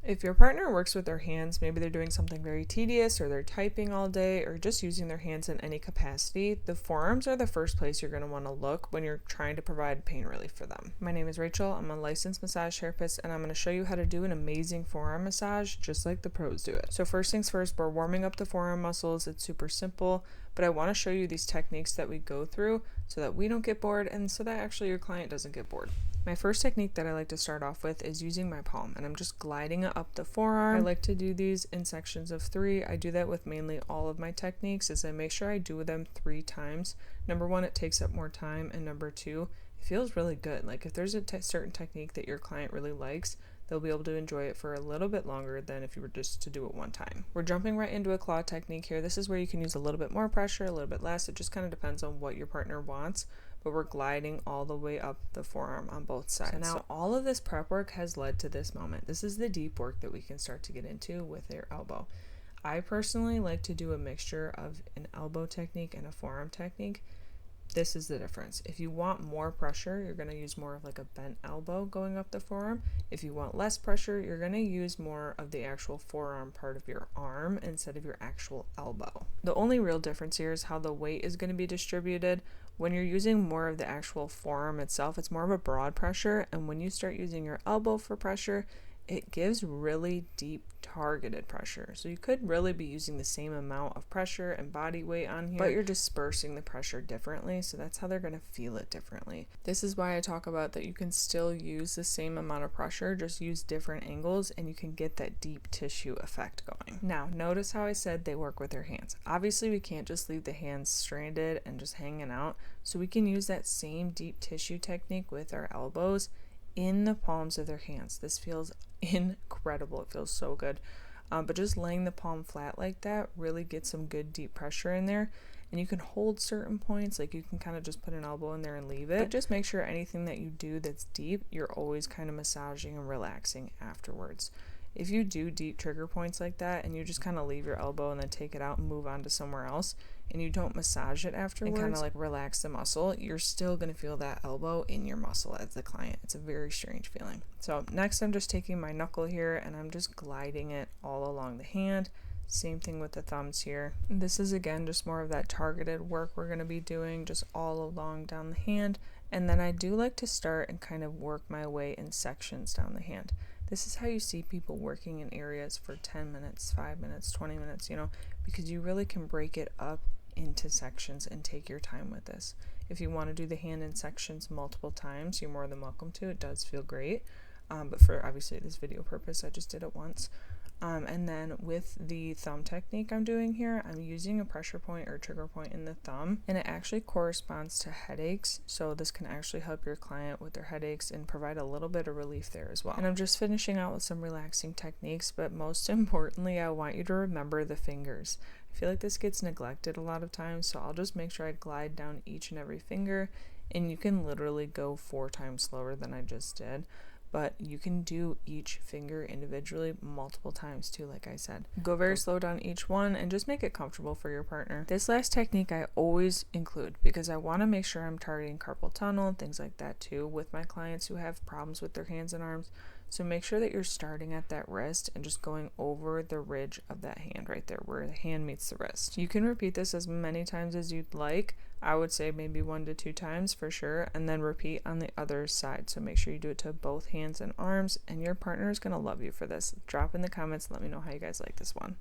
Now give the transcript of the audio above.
If your partner works with their hands, maybe they're doing something very tedious or they're typing all day or just using their hands in any capacity, the forearms are the first place you're going to want to look when you're trying to provide pain relief for them. My name is Rachel. I'm a licensed massage therapist, and I'm going to show you how to do an amazing forearm massage just like the pros do it. So first things first, we're warming up the forearm muscles. It's super simple, but I want to show you these techniques that we go through so that we don't get bored and so that actually your client doesn't get bored. My first technique that I like to start off with is using my palm, and I'm just gliding it up the forearm. I like to do these in sections of 3. I do that with mainly all of my techniques, is I make sure I do them 3 times. Number 1, it takes up more time, and number 2, it feels really good. Like if there's a certain technique that your client really likes, they'll be able to enjoy it for a little bit longer than if you were just to do it one time. We're jumping right into a claw technique here. This is where you can use a little bit more pressure, a little bit less. It just kind of depends on what your partner wants, but we're gliding all the way up the forearm on both sides. So now all of this prep work has led to this moment. This is the deep work that we can start to get into with your elbow. I personally like to do a mixture of an elbow technique and a forearm technique. This is the difference. If you want more pressure, you're going to use more of like a bent elbow going up the forearm. If you want less pressure, you're going to use more of the actual forearm part of your arm instead of your actual elbow. The only real difference here is how the weight is going to be distributed. When you're using more of the actual forearm itself, it's more of a broad pressure, and when you start using your elbow for pressure, it gives really deep targeted pressure. So you could really be using the same amount of pressure and body weight on here, but you're dispersing the pressure differently, so that's how they're going to feel it differently. This is why I talk about that you can still use the same amount of pressure, just use different angles, and you can get that deep tissue effect going. Now, notice how I said they work with their hands. Obviously, we can't just leave the hands stranded and just hanging out, so we can use that same deep tissue technique with our elbows in the palms of their hands. This feels incredible. It feels so good. But just laying the palm flat like that really gets some good deep pressure in there. And you can hold certain points, like you can kind of just put an elbow in there and leave it. But just make sure anything that you do that's deep, you're always kind of massaging and relaxing afterwards. If you do deep trigger points like that and you just kind of leave your elbow and then take it out and move on to somewhere else, and you don't massage it afterwards and kind of like relax the muscle, you're still going to feel that elbow in your muscle as the client. It's a very strange feeling. So next I'm just taking my knuckle here and I'm just gliding it all along the hand. Same thing with the thumbs here. This is again just more of that targeted work we're going to be doing just all along down the hand. And then I do like to start and kind of work my way in sections down the hand. This is how you see people working in areas for 10 minutes, 5 minutes, 20 minutes, because you really can break it up into sections and take your time with this. If you want to do the hand in sections multiple times, you're more than welcome to. It does feel great. But for obviously this video purpose, I just did it once. And then with the thumb technique I'm doing here, I'm using a pressure point or trigger point in the thumb, and it actually corresponds to headaches. So this can actually help your client with their headaches and provide a little bit of relief there as well. And I'm just finishing out with some relaxing techniques, but most importantly, I want you to remember the fingers. I feel like this gets neglected a lot of times, so I'll just make sure I glide down each and every finger, and you can literally go 4 times slower than I just did. But you can do each finger individually multiple times too, like I said. Go very slow down each one and just make it comfortable for your partner. This last technique I always include because I want to make sure I'm targeting carpal tunnel and things like that too with my clients who have problems with their hands and arms. So make sure that you're starting at that wrist and just going over the ridge of that hand right there where the hand meets the wrist. You can repeat this as many times as you'd like. I would say maybe 1 to 2 times for sure, and then repeat on the other side. So make sure you do it to both hands and arms, and your partner is going to love you for this. Drop in the comments and let me know how you guys like this one.